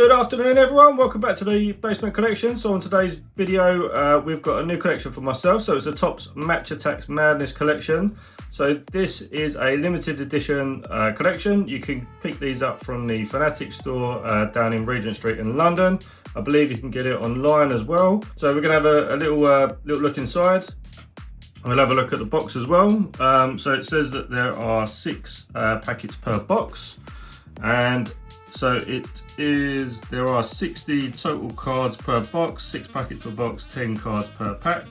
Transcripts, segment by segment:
Good afternoon everyone, welcome back to the Basement Collection. So on today's video we've got a new collection for myself, so it's the Topps Match Attax Madness collection. So this is a limited edition collection. You can pick these up from the Fanatic store down in Regent Street in London. I believe you can get it online as well. So we're going to have a little look inside. We'll have a look at the box as well. So it says that there are 6 packets per box, and so there are 60 total cards per box, 6 packets per box, 10 cards per pack.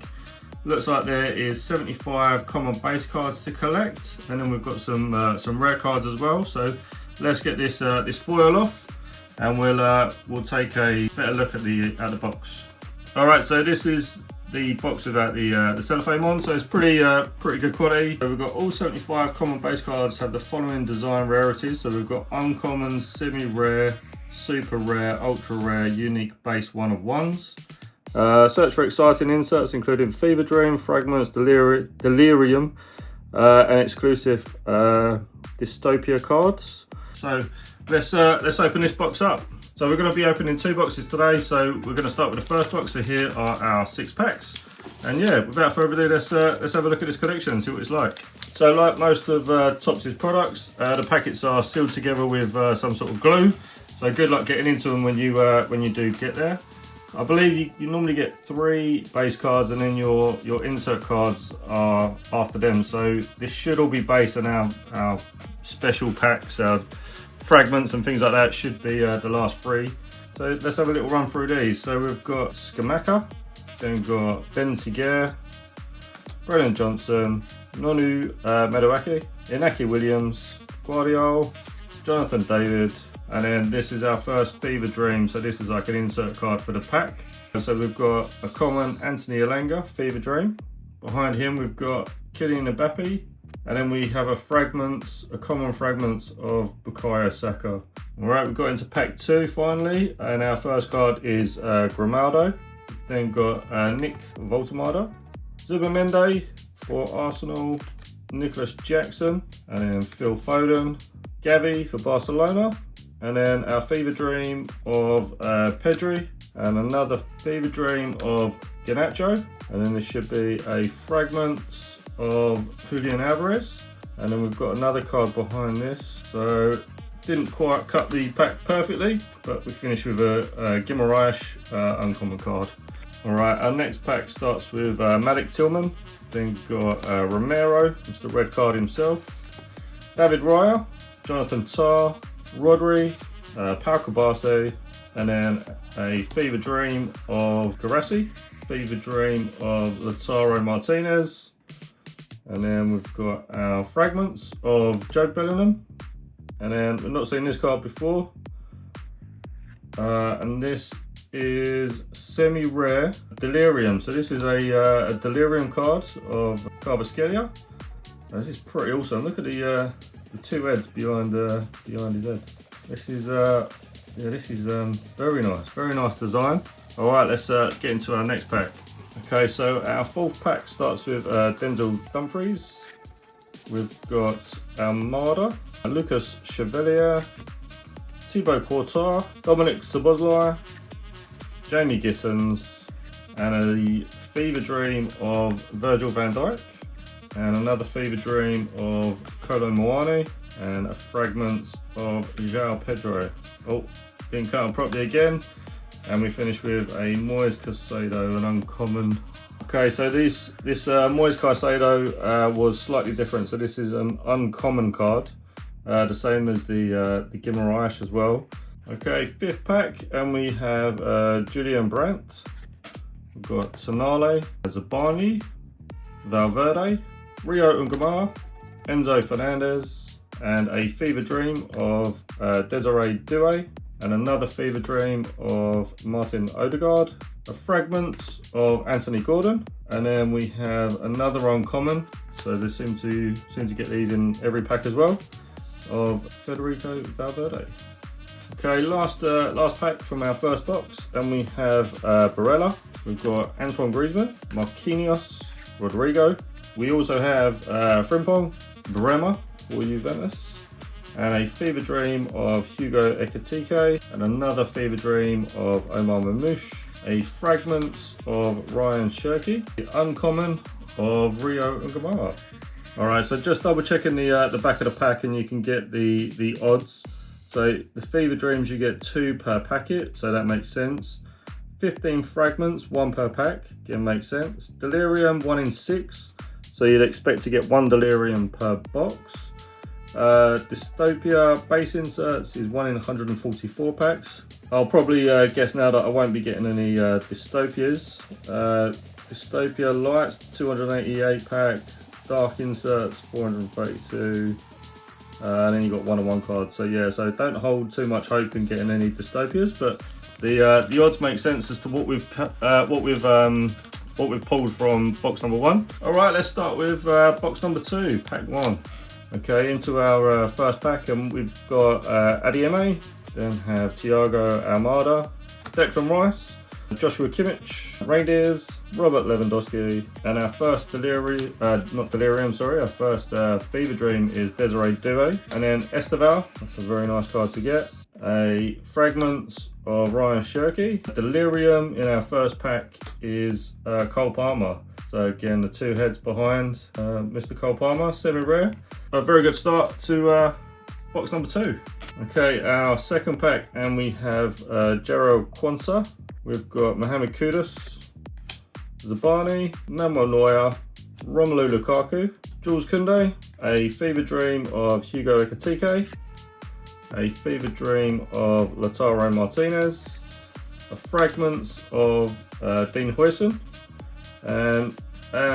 Looks like there is 75 common base cards to collect, and then we've got some rare cards as well. So let's get this foil off, and we'll take a better look at the box. All right, so this is the box without the cellophane on, so it's pretty good quality. So we've got all 75 common base cards have the following design rarities. So we've got uncommon, semi-rare, super rare, ultra rare, unique base 1 of 1s. Search for exciting inserts including Fever Dream, Fragments, Delirium, and exclusive Dystopia cards. So let's open this box up. So we're going to be opening 2 boxes today. So we're going to start with the first box. So here are our 6 packs. And yeah, without further ado, let's have a look at this collection and see what it's like. So like most of Topps' products, the packets are sealed together with some sort of glue. So good luck getting into them when you do get there. I believe you normally get 3 base cards, and then your insert cards are after them. So this should all be base, and our special packs, fragments and things like that should be the last 3. So let's have a little run through these. So we've got Skamaka, then we've got Ben Seager, Brennan Johnson, Nonu Madueke, Inaki Williams, Guardiola, Jonathan David, and then this is our first Fever Dream. So this is like an insert card for the pack. So we've got a common Anthony Elanga, Fever Dream. Behind him we've got Kylian Mbappe. And then we have a common fragments of Bukayo Saka. All right, we've got into pack 2 finally, and our first card is Grimaldo. Then got Nick Voltemada, Zubamende for Arsenal, Nicholas Jackson, and then Phil Foden, Gavi for Barcelona, and then our Fever Dream of Pedri, and another Fever Dream of Garnacho, and then there should be a fragments of Julian Alvarez, and then we've got another card behind this. So didn't quite cut the pack perfectly, but we finished with a Guimaraes uncommon card. All right, our next pack starts with Malik Tillman, then got Romero, Mr. Red Card himself, David Raya, Jonathan Tah, Rodri, Pau Kabase, and then a Fever Dream of Garassi, Fever Dream of Lautaro Martinez. And then we've got our fragments of Jude Bellingham. And then we've not seen this card before. And this is semi-rare Delirium. So this is a Delirium card of Kvaratskhelia. This is pretty awesome. Look at the 2 heads behind his head. This is very nice design. All right, let's get into our next pack. Okay, so our 4th pack starts with Denzel Dumfries. We've got Almada, Lucas Chevalier, Thibaut Courtois, Dominic Szoboszlai, Jamie Gittins, and a Fever Dream of Virgil van Dijk, and another Fever Dream of Kolo Muani, and a fragments of João Pedro. Oh, didn't cut them properly again. And we finish with a Moise Caicedo, an uncommon. Okay, so this Moise Caicedo was slightly different. So this is an uncommon card, the same as the Guimaraes as well. Okay, 5th pack, and we have Julian Brandt. We've got Tonale, Zabani, Valverde, Rio Ungomar, Enzo Fernandez, and a Fever Dream of Desiree Doué, and another Fever Dream of Martin Odegaard, a fragment of Anthony Gordon, and then we have another uncommon, so they seem to get these in every pack as well, of Federico Valverde. Okay, last pack from our first box, and we have Barella. We've got Antoine Griezmann, Marquinhos, Rodrigo. We also have Frimpong, Bremer for Juventus, and a Fever Dream of Hugo Ekitike, and another Fever Dream of Omar Mamouche, a Fragments of Ryan Shirky, the Uncommon of Rio Ungamara. Alright, so just double checking the back of the pack and you can get the odds. So the Fever Dreams, you get 2 per packet, so that makes sense. 15 Fragments, 1 per pack, again makes sense. Delirium, 1 in 6, so you'd expect to get 1 Delirium per box. Dystopia base inserts is 1 in 144 packs. I'll probably guess now that I won't be getting any Dystopias. Dystopia Lights, 288 pack. Dark inserts, 432. And then you got 1 on 1 card. So yeah, so don't hold too much hope in getting any Dystopias, but the odds make sense as to what we've pulled from box number 1. All right, let's start with box number 2, pack 1. Okay, into our first pack, and we've got Adieme, then have Thiago Almada, Declan Rice, Joshua Kimmich, Reindeers, Robert Lewandowski, and our first our first Fever Dream is Desiree Doué, and then Esteval, that's a very nice card to get. A Fragments of Ryan Shirky. Delirium in our first pack is Cole Palmer. So again, the 2 heads behind Mr. Cole Palmer, semi-rare. A very good start to box number 2. Okay, our second pack, and we have Jero Quansah. We've got Mohamed Kudus, Zabani, Manuel Neuer, Romelu Lukaku, Jules Koundé, a Fever Dream of Hugo Ekitike, a Fever Dream of Lautaro Martinez, a Fragments of Dean Huijsen, and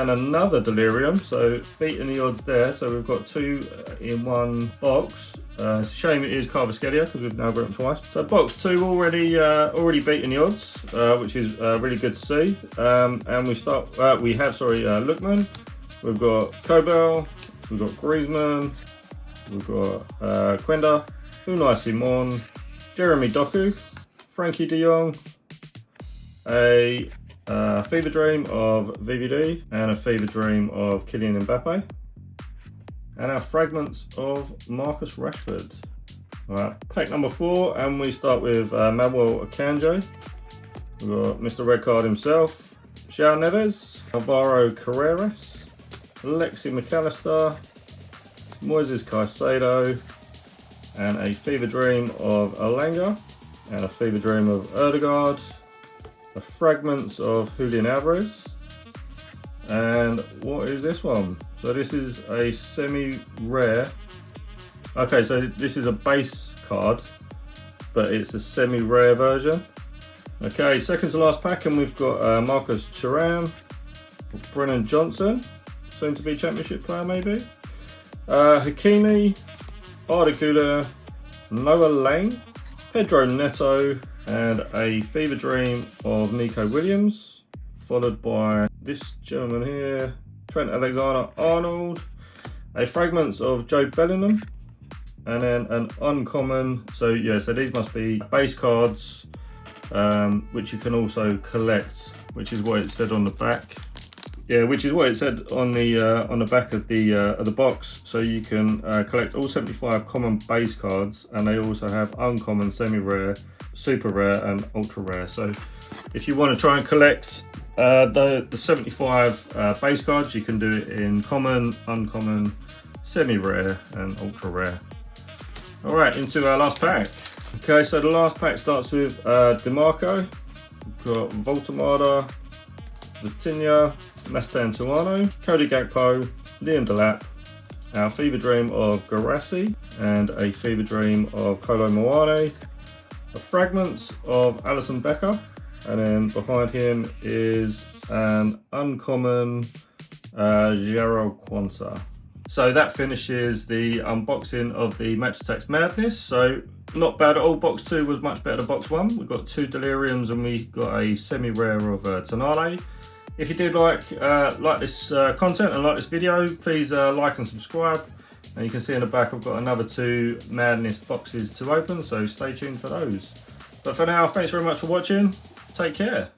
another Delirium, so beating the odds there. So we've got 2 in 1 box. It's a shame it is Kvaratskhelia because we've now got them twice. So box 2 already beating the odds, which is really good to see. And we have Lookman, we've got Kobel, we've got Griezmann, we've got Quenda, Unai Simon, Jeremy Doku, Frankie de Jong, a Fever Dream of VVD, and a Fever Dream of Kylian Mbappe, and our Fragments of Marcus Rashford. Alright, pack number 4, and we start with Manuel Akanji. We've got Mr. Red Card himself, João Neves, Alvaro Carreras, Alexi McAllister, Moises Caicedo, and a Fever Dream of Elanga, and a Fever Dream of Erdegaard, the Fragments of Julian Alvarez, and what is this one? So this is a semi-rare. Okay, so this is a base card, but it's a semi-rare version. Okay, second to last pack, and we've got Marcus Thuram, Brennan Johnson, soon to be championship player maybe, Hakimi, Arda Güler, Noah Lane, Pedro Neto, and a Fever Dream of Nico Williams, followed by this gentleman here, Trent Alexander-Arnold, a Fragments of Joe Bellingham, and then an Uncommon. So yeah, so these must be base cards, which you can also collect, which is what it said on the back. Yeah, which is what it said on the back of the box. So you can collect all 75 common base cards, and they also have uncommon, semi-rare, super rare, and ultra rare. So if you want to try and collect the 75 base cards, you can do it in common, uncommon, semi-rare, and ultra rare. All right, into our last pack. Okay, so the last pack starts with DeMarco. We've got Voltemada, Vitinha, Mastan Tuano, Cody Gakpo, Liam Delap, our Fever Dream of Garassi, and a Fever Dream of Kolo Muani, the Fragments of Alisson Becker, and then behind him is an uncommon Jero Quansah. So that finishes the unboxing of the Match Attax Madness. So not bad at all. Box 2 was much better than box 1. We've got 2 Deliriums and we got a semi-rare of Tonale. If you did like this content and like this video, please like and subscribe. And you can see in the back I've got another 2 Madness boxes to open, so stay tuned for those. But for now, thanks very much for watching. Take care.